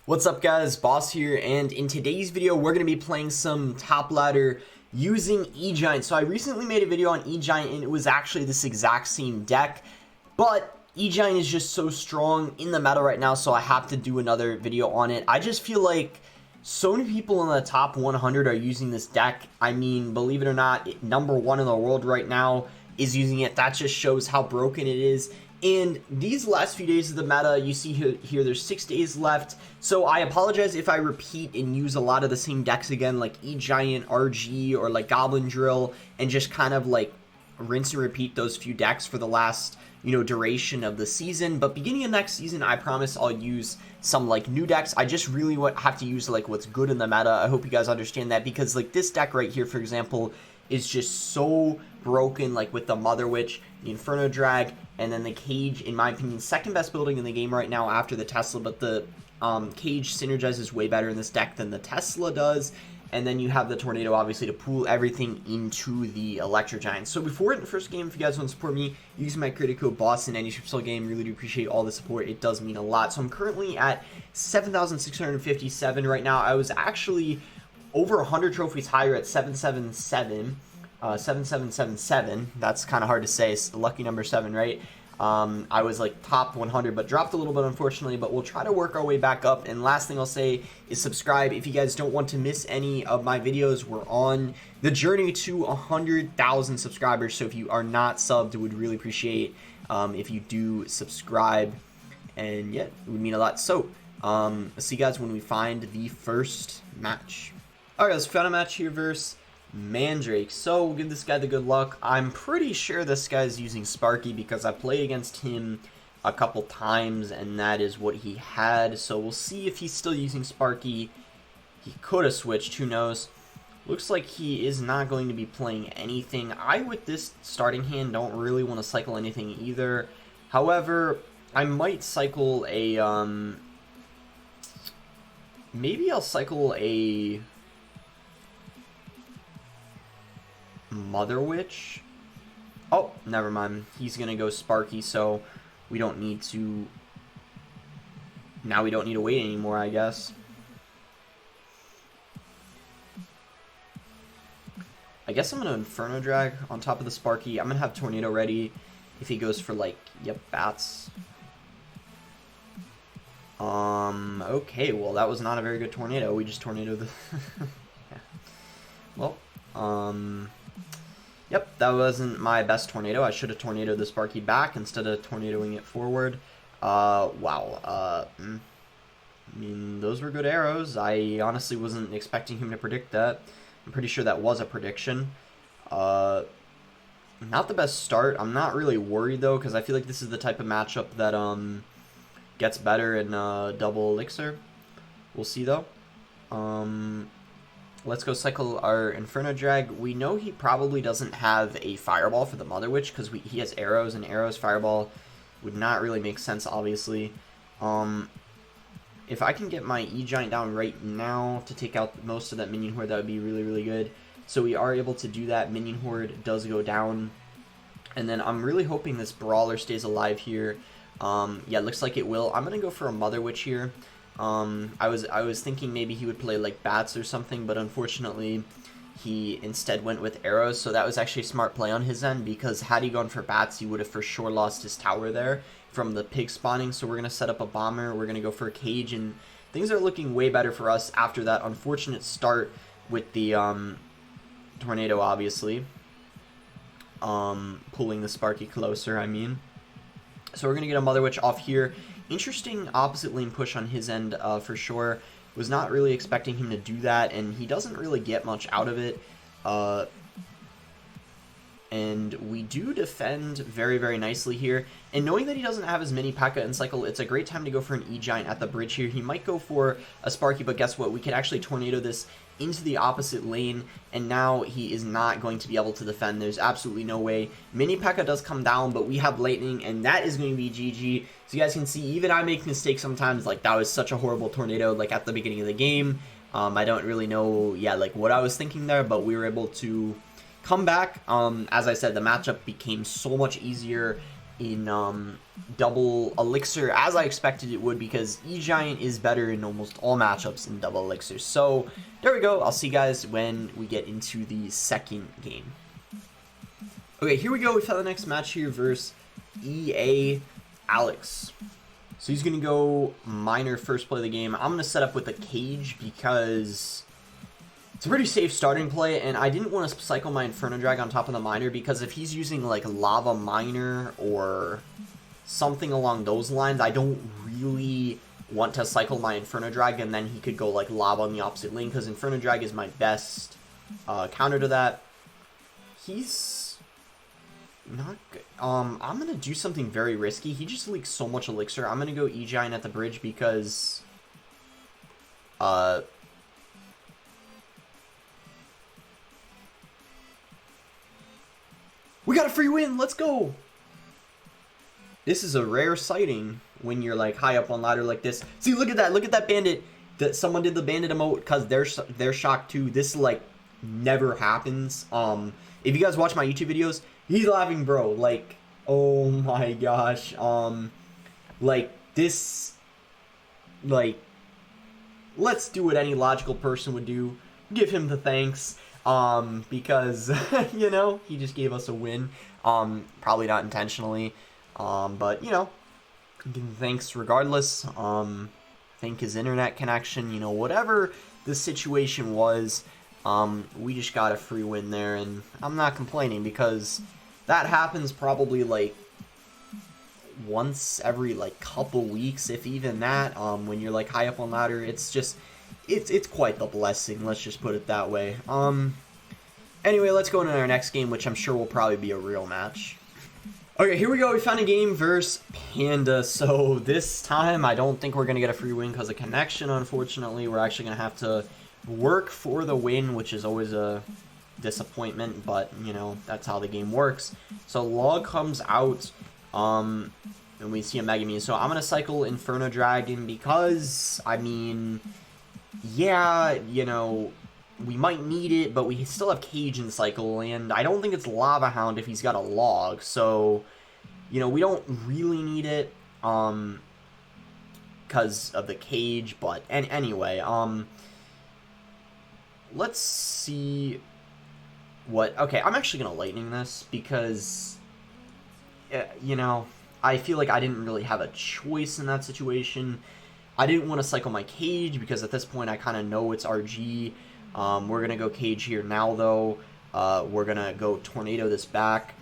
What's up guys, Boss here, and in today's video we're going to be playing some top ladder using E-Giant. So I recently made a video on E-Giant and it was actually this exact same deck, but E-Giant is just so strong in the meta right now, so I have to do another video on it. I just feel like so many people in the top 100 are using this deck. I mean, believe it or not, #1 in the world right now is using it. That just shows how broken it is. And these last few days of the meta, you see here there's 6 days left. So I apologize if I repeat and use a lot of the same decks again, like E-Giant, RG, or like Goblin Drill, and just kind of like rinse and repeat those few decks for the last, duration of the season. But beginning of next season, I promise I'll use some like new decks. I just really have to use like what's good in the meta. I hope you guys understand that, because like this deck right here, for example, is just so broken, like with the Mother Witch, the Inferno Drag, and then the Cage, in my opinion, second best building in the game right now after the Tesla, but the Cage synergizes way better in this deck than the Tesla does. And then you have the Tornado, obviously, to pool everything into the Electro Giant. So before in the first game, if you guys want to support me, using my credit code BOSS in any Supercell game, really do appreciate all the support. It does mean a lot. So I'm currently at 7,657 right now. I was actually over 100 trophies higher at 777. 7777. That's kind of hard to say. It's lucky number 7, right? I was like top 100, but dropped a little bit, unfortunately, but we'll try to work our way back up. And last thing I'll say is subscribe if you guys don't want to miss any of my videos. We're on the journey to 100,000 subscribers, so if you are not subbed, would really appreciate if you do subscribe, and yeah, it would mean a lot. So let's see, guys, when we find the first match. All right, guys, found a match here versus Mandrake. So we'll give this guy the good luck. I'm pretty sure this guy's using Sparky because I played against him a couple times and that is what he had. So we'll see if he's still using Sparky. He could have switched, who knows. Looks like he is not going to be playing anything. I, with this starting hand, don't really want to cycle anything either. However, I might cycle a maybe I'll cycle a Mother Witch. Oh, never mind. He's gonna go Sparky, so we don't need to. Now we don't need to wait anymore, I guess. I guess I'm gonna Inferno Drag on top of the Sparky. I'm gonna have Tornado ready if he goes for like, yep, bats. Okay, well that was not a very good Tornado. We just Tornadoed the. Yeah. Well, yep, that wasn't my best Tornado. I should have Tornadoed the Sparky back instead of Tornadoing it forward. Wow. I mean, those were good arrows. I honestly wasn't expecting him to predict that. I'm pretty sure that was a prediction. Not the best start. I'm not really worried, though, because I feel like this is the type of matchup that, gets better in, double elixir. We'll see, though. Let's go cycle our Inferno Drag. We know he probably doesn't have a Fireball for the Mother Witch because he has arrows, and arrows, Fireball would not really make sense, obviously. If I can get my E-Giant down right now to take out most of that minion horde, that would be really, really good. So we are able to do that. Minion horde does go down. And then I'm really hoping this Brawler stays alive here. Yeah, it looks like it will. I'm going to go for a Mother Witch here. I was thinking maybe he would play like bats or something, but unfortunately he instead went with arrows, so that was actually a smart play on his end, because had he gone for bats he would have for sure lost his tower there from the pig spawning. So we're going to set up a bomber, we're going to go for a cage, and things are looking way better for us after that unfortunate start with the Tornado, obviously pulling the Sparky closer, I mean. So we're going to get a Mother Witch off here. Interesting opposite lane push on his end, for sure. Was not really expecting him to do that, and he doesn't really get much out of it. And we do defend very, very nicely here. And knowing that he doesn't have as many P.E.K.K.A. and Cycle, it's a great time to go for an E-Giant at the bridge here. He might go for a Sparky, but guess what? We can actually Tornado this into the opposite lane, and now he is not going to be able to defend. There's absolutely no way. Mini P.E.K.K.A. does come down, but we have Lightning, and that is going to be GG. So you guys can see, even I make mistakes sometimes. Like, that was such a horrible Tornado, like, at the beginning of the game. I don't really know, yeah, like, what I was thinking there, but we were able to come back. As I said, the matchup became so much easier in double elixir, as I expected it would, because E-Giant is better in almost all matchups in double elixir. So there we go. I'll see you guys when we get into the second game. Okay, here we go. We found the next match here versus EA Alex. So he's going to go Miner first play of the game. I'm going to set up with a Cage because it's a pretty safe starting play, and I didn't want to cycle my Inferno Drag on top of the Miner because if he's using like Lava Miner or something along those lines, I don't really want to cycle my Inferno Drag and then he could go like Lava on the opposite lane because Inferno Drag is my best counter to that. He's not good. I'm going to do something very risky. He just leaks so much elixir. I'm going to go E-Giant at the bridge because we got a free win. Let's go. This is a rare sighting when you're like high up on ladder like this. See, look at that. Look at that bandit. That someone did the bandit emote because they're shocked too. This like never happens. If you guys watch my YouTube videos, he's laughing, bro. Like, oh my gosh. Like this, like, let's do what any logical person would do. Give him the thanks. Because, you know, he just gave us a win. Probably not intentionally. But, you know, thanks regardless. Thank his internet connection, you know, whatever the situation was. We just got a free win there, and I'm not complaining because that happens probably like once every like couple weeks, if even that. When you're like high up on ladder, it's just it's quite the blessing. Let's just put it that way. Anyway, let's go into our next game, which I'm sure will probably be a real match. Okay, here we go. We found a game versus Panda. So this time, I don't think we're going to get a free win because of connection, unfortunately. We're actually going to have to work for the win, which is always a disappointment, but, you know, that's how the game works. So Log comes out, and we see a Mega Meme. So I'm going to cycle Inferno Dragon because, I mean, yeah, you know, we might need it, but we still have Cage in cycle, and I don't think it's Lava Hound if he's got a Log, so, you know, we don't really need it, because of the Cage, but, and anyway, let's see what, okay, I'm actually gonna Lightning this, because, you know, I feel like I didn't really have a choice in that situation. I didn't want to cycle my Cage, because at this point I kind of know it's RG. We're going to go Cage here now, though. We're going to go Tornado this back.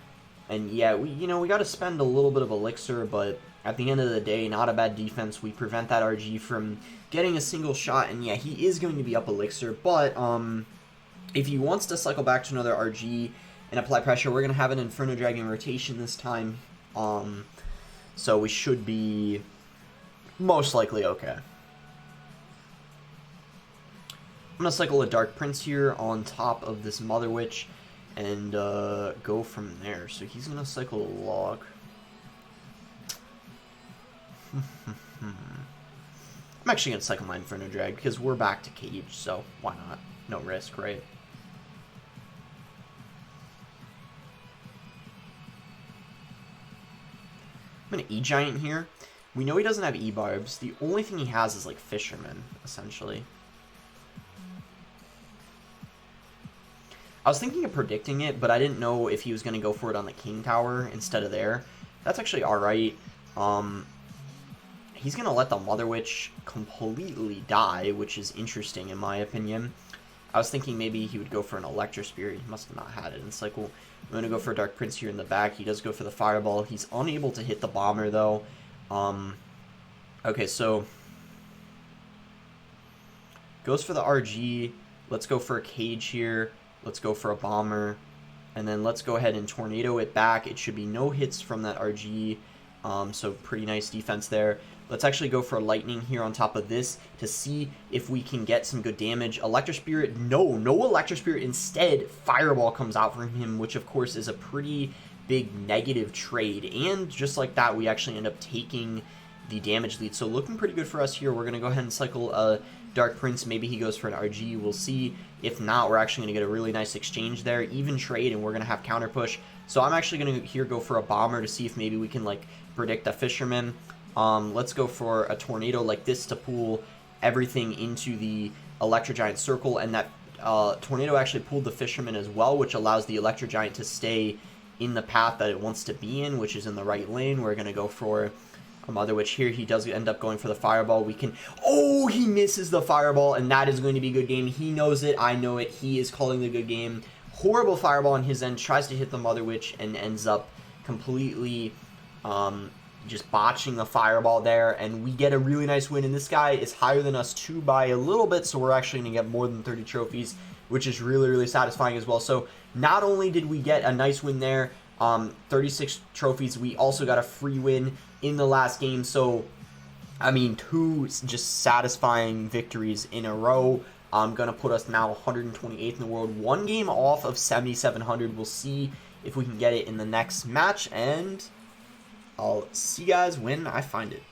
And, yeah, we got to spend a little bit of Elixir, but at the end of the day, not a bad defense. We prevent that RG from getting a single shot. And, yeah, he is going to be up Elixir. But if he wants to cycle back to another RG and apply pressure, we're going to have an Inferno Dragon rotation this time. So we should be most likely okay. I'm going to cycle a Dark Prince here on top of this Mother Witch and go from there. So he's going to cycle a Log. I'm actually going to cycle my Inferno Drag because we're back to Cage, so why not? No risk, right? I'm going to E-Giant here. We know he doesn't have E-Barbs. The only thing he has is like Fisherman, essentially. I was thinking of predicting it, but I didn't know if he was going to go for it on the King Tower instead of there. That's actually alright. He's going to let the Mother Witch completely die, which is interesting in my opinion. I was thinking maybe he would go for an Electro Spirit. He must have not had it in cycle. I'm going to go for a Dark Prince here in the back. He does go for the Fireball. He's unable to hit the Bomber, though. Okay, so goes for the RG. Let's go for a Cage here. Let's go for a Bomber, and then let's go ahead and Tornado it back. It should be no hits from that RG, so pretty nice defense there. Let's actually go for a Lightning here on top of this to see if we can get some good damage. Electro Spirit, no Electro Spirit. Instead, Fireball comes out from him, which of course is a pretty big negative trade, and just like that, we actually end up taking the damage lead. So looking pretty good for us here. We're going to go ahead and cycle a Dark Prince. Maybe he goes for an RG. We'll see. If not, we're actually going to get a really nice exchange there. Even trade, and we're going to have counter push. So I'm actually going to here go for a bomber to see if maybe we can like predict a fisherman. Let's go for a tornado like this to pull everything into the Electro Giant circle, and that tornado actually pulled the fisherman as well, which allows the Electro Giant to stay in the path that it wants to be in, which is in the right lane. We're going to go for a Mother Witch here. He does end up going for the fireball. We can... Oh, he misses the fireball, and that is going to be a good game. He knows it. I know it. He is calling the good game. Horrible fireball on his end. Tries to hit the Mother Witch and ends up completely just botching the fireball there, and we get a really nice win. And this guy is higher than us too by a little bit, so we're actually going to get more than 30 trophies, which is really, really satisfying as well. So not only did we get a nice win there, 36 trophies, we also got a free win in the last game. So, I mean, 2 just satisfying victories in a row. Going to put us now 128th in the world, 1 game off of 7,700. We'll see if we can get it in the next match, and I'll see you guys when I find it.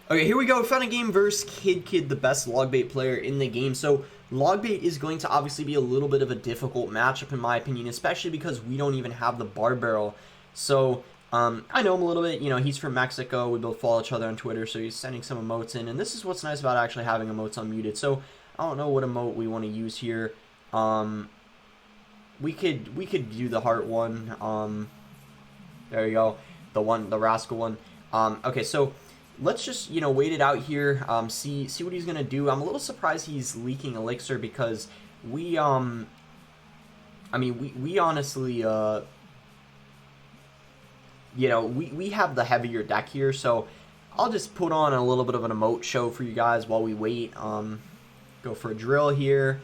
Okay, here we go. We found a game versus Kid, the best logbait player in the game. So logbait is going to obviously be a little bit of a difficult matchup in my opinion, especially because we don't even have the bar barrel. So I know him a little bit. You know, he's from Mexico. We both follow each other on Twitter, so he's sending some emotes in. And this is what's nice about actually having emotes unmuted. So I don't know what emote we want to use here. We could do the heart one. There you go. The rascal one. Okay, so let's just, you know, wait it out here. See what he's gonna do. I'm a little surprised he's leaking elixir because we I mean we honestly you know, we have the heavier deck here, so I'll just put on a little bit of an emote show for you guys while we wait. Go for a drill here.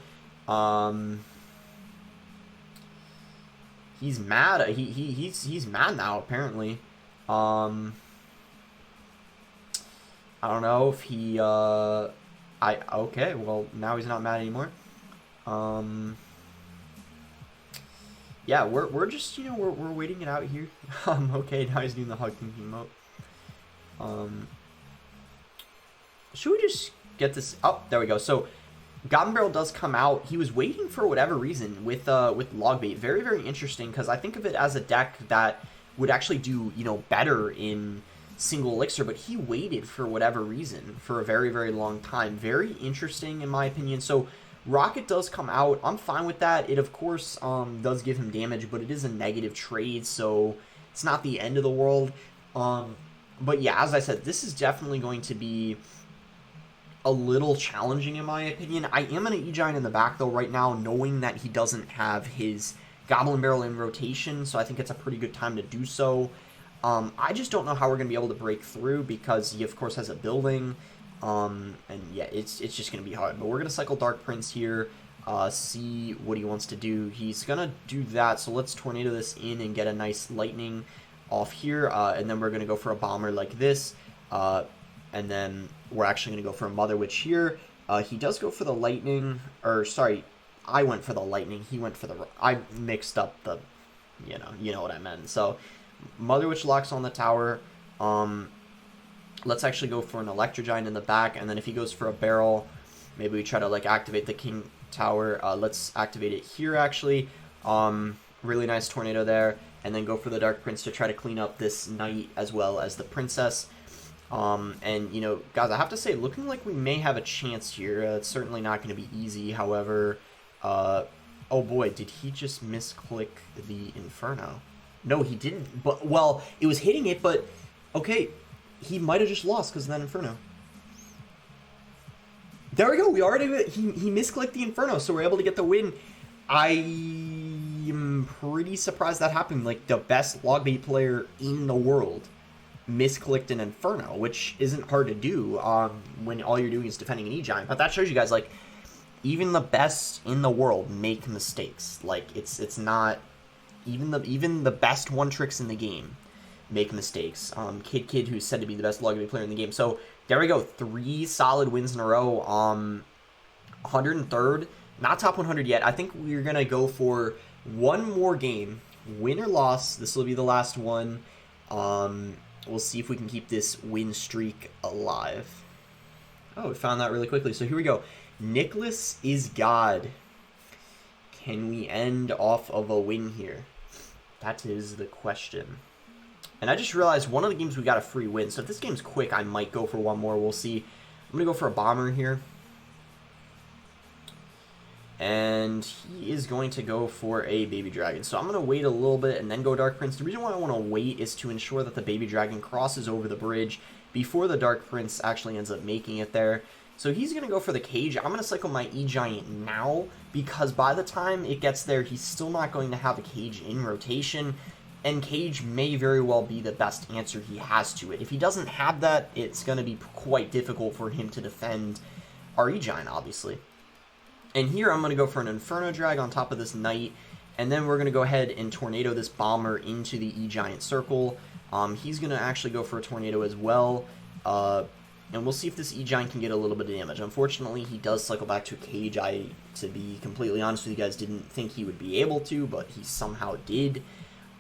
He's mad. He's mad now apparently. I don't know if he, okay, well, now he's not mad anymore. Yeah, we're just, you know, we're waiting it out here. Okay, now he's doing the hugging emote. Should we just get this, oh, there we go. So, Goblin Barrel does come out. He was waiting for whatever reason with Logbait. Very, very interesting, because I think of it as a deck that would actually do, you know, better in single elixir, but he waited for whatever reason for a very, very long time. Very interesting in my opinion. So Rocket does come out. I'm fine with that. It of course does give him damage, but it is a negative trade, so it's not the end of the world. But yeah, as I said, this is definitely going to be a little challenging in my opinion. I am going to E-Giant in the back though right now, knowing that he doesn't have his Goblin Barrel in rotation, so I think it's a pretty good time to do so. I just don't know how we're going to be able to break through because he, of course, has a building. And yeah, it's just going to be hard. But we're going to cycle Dark Prince here, see what he wants to do. He's going to do that, so let's tornado this in and get a nice lightning off here. And then we're going to go for a bomber like this. And then we're actually going to go for a Mother Witch here. He does go for the lightning, or sorry, I went for the lightning. He went for the... I mixed up the... You know what I meant. So Mother Witch locks on the tower. Let's actually go for an Electro Giant in the back, and then if he goes for a barrel, maybe we try to like activate the King Tower. Let's activate it here actually. Really nice tornado there, and then go for the Dark Prince to try to clean up this knight as well as the princess. And you know, guys, I have to say, looking like we may have a chance here. It's certainly not going to be easy. However, oh boy, did he just misclick the Inferno? No, he didn't. But, well, it was hitting it, but, okay, he might have just lost because of that Inferno. There we go. We already, he misclicked the Inferno, so we're able to get the win. I am pretty surprised that happened. Like, the best logbait player in the world misclicked an Inferno, which isn't hard to do when all you're doing is defending an E-Giant. But that shows you guys, like, even the best in the world make mistakes. Like, it's not... Even the best one-tricks in the game make mistakes. Kid, who's said to be the best logbait player in the game. So, there we go. 3 solid wins in a row. 103rd. Not top 100 yet. I think we're going to go for one more game. Win or loss. This will be the last one. We'll see if we can keep this win streak alive. Oh, we found that really quickly. So, here we go. Nicholas is God. Can we end off of a win here? That is the question. And I just realized one of the games we got a free win. So if this game's quick, I might go for one more. We'll see. I'm going to go for a bomber here. And he is going to go for a baby dragon. So I'm going to wait a little bit and then go Dark Prince. The reason why I want to wait is to ensure that the baby dragon crosses over the bridge before the Dark Prince actually ends up making it there. So he's going to go for the cage. I'm going to cycle my E-Giant now, because by the time it gets there, he's still not going to have a cage in rotation. And cage may very well be the best answer he has to it. If he doesn't have that, it's going to be quite difficult for him to defend our E-Giant, obviously. And here I'm going to go for an Inferno Drag on top of this Knight. And then we're going to go ahead and Tornado this Bomber into the E-Giant circle. He's going to actually go for a Tornado as well. And we'll see if this E-Giant can get a little bit of damage. Unfortunately, he does cycle back to a cage. To be completely honest with you guys, didn't think he would be able to, but he somehow did.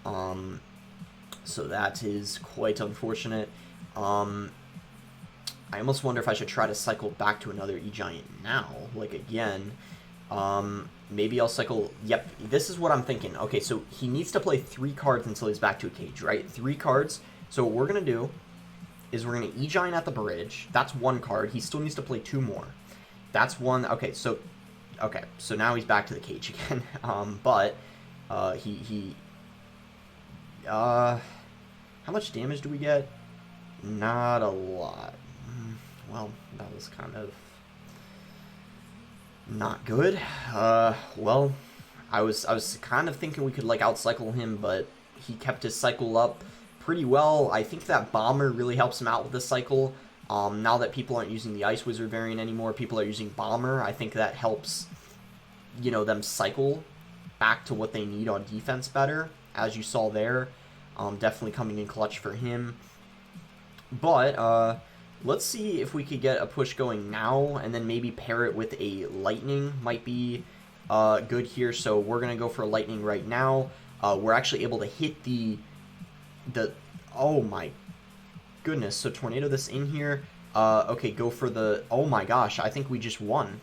So that is quite unfortunate. I almost wonder if I should try to cycle back to another E-Giant now, like again. Maybe I'll cycle, yep, this is what I'm thinking. Okay, so he needs to play 3 cards until he's back to a cage, right? 3 cards. So what we're going to do is we're going to E-Giant at the bridge. That's 1 card. He still needs to play 2 more. That's 1, okay, so now he's back to the cage again. How much damage do we get? Not a lot. Well, that was kind of not good. Well, I was kind of thinking we could like outcycle him, but he kept his cycle up pretty well. I think that Bomber really helps him out with the cycle. Now that people aren't using the Ice Wizard variant anymore, people are using Bomber. I think that helps, you know, them cycle back to what they need on defense better, as you saw there. Definitely coming in clutch for him. But let's see if we could get a push going now, and then maybe pair it with a Lightning might be good here. So we're going to go for a Lightning right now. We're actually able to hit the oh my goodness. So Tornado this in here. Okay, go for the, oh my gosh, I think we just won.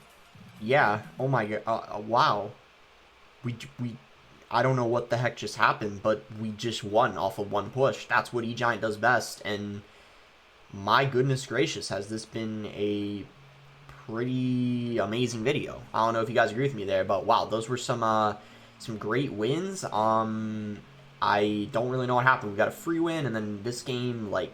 Yeah, oh my god, wow. I don't know what the heck just happened, but we just won off of 1 push. That's what E-Giant does best, and my goodness gracious, has this been a pretty amazing video. I don't know if you guys agree with me there, but wow, those were some great wins. I don't really know what happened. We got a free win, and then this game, like,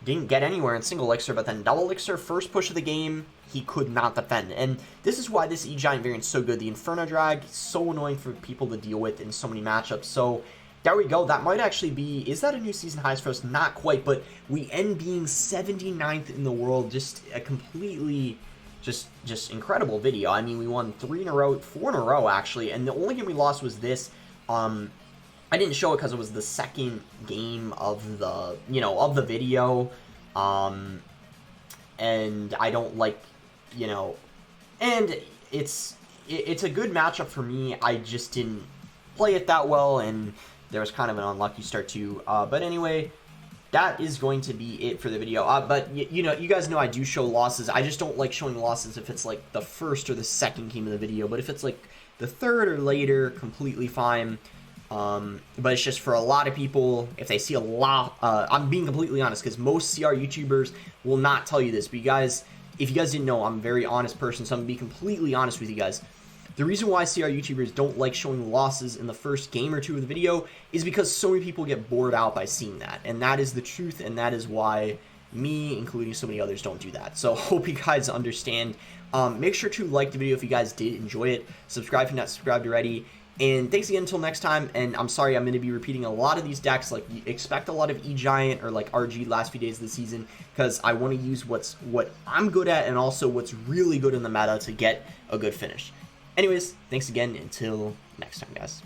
didn't get anywhere in single elixir, but then double elixir, first push of the game, he could not defend. And this is why this E-Giant variant is so good. The Inferno Drag is so annoying for people to deal with in so many matchups. So there we go. That might actually be, is that a new season highest for us? Not quite, but we end being 79th in the world. Just a completely, just incredible video. I mean, we won 3 in a row, 4 in a row actually, and the only game we lost was this. I didn't show it because it was the second game of the, you know, of the video, and I don't like, you know, and it's a good matchup for me. I just didn't play it that well, and there was kind of an unlucky start too. But anyway, that is going to be it for the video. But you know, you guys know I do show losses. I just don't like showing losses if it's like the first or the second game of the video. But if it's like the third or later, completely fine. But it's just for a lot of people, if they see a lot, I'm being completely honest, because most CR YouTubers will not tell you this, but you guys, if you guys didn't know, I'm a very honest person, so I'm going to be completely honest with you guys. The reason why CR YouTubers don't like showing losses in the first game or 2 of the video is because so many people get bored out by seeing that, and that is the truth, and that is why me, including so many others, don't do that. So hope you guys understand. Make sure to like the video if you guys did enjoy it, subscribe if you're not subscribed already. And thanks again until next time, and I'm sorry I'm going to be repeating a lot of these decks, like expect a lot of E-Giant or like RG last few days of the season, because I want to use what I'm good at and also what's really good in the meta to get a good finish. Anyways, thanks again until next time, guys.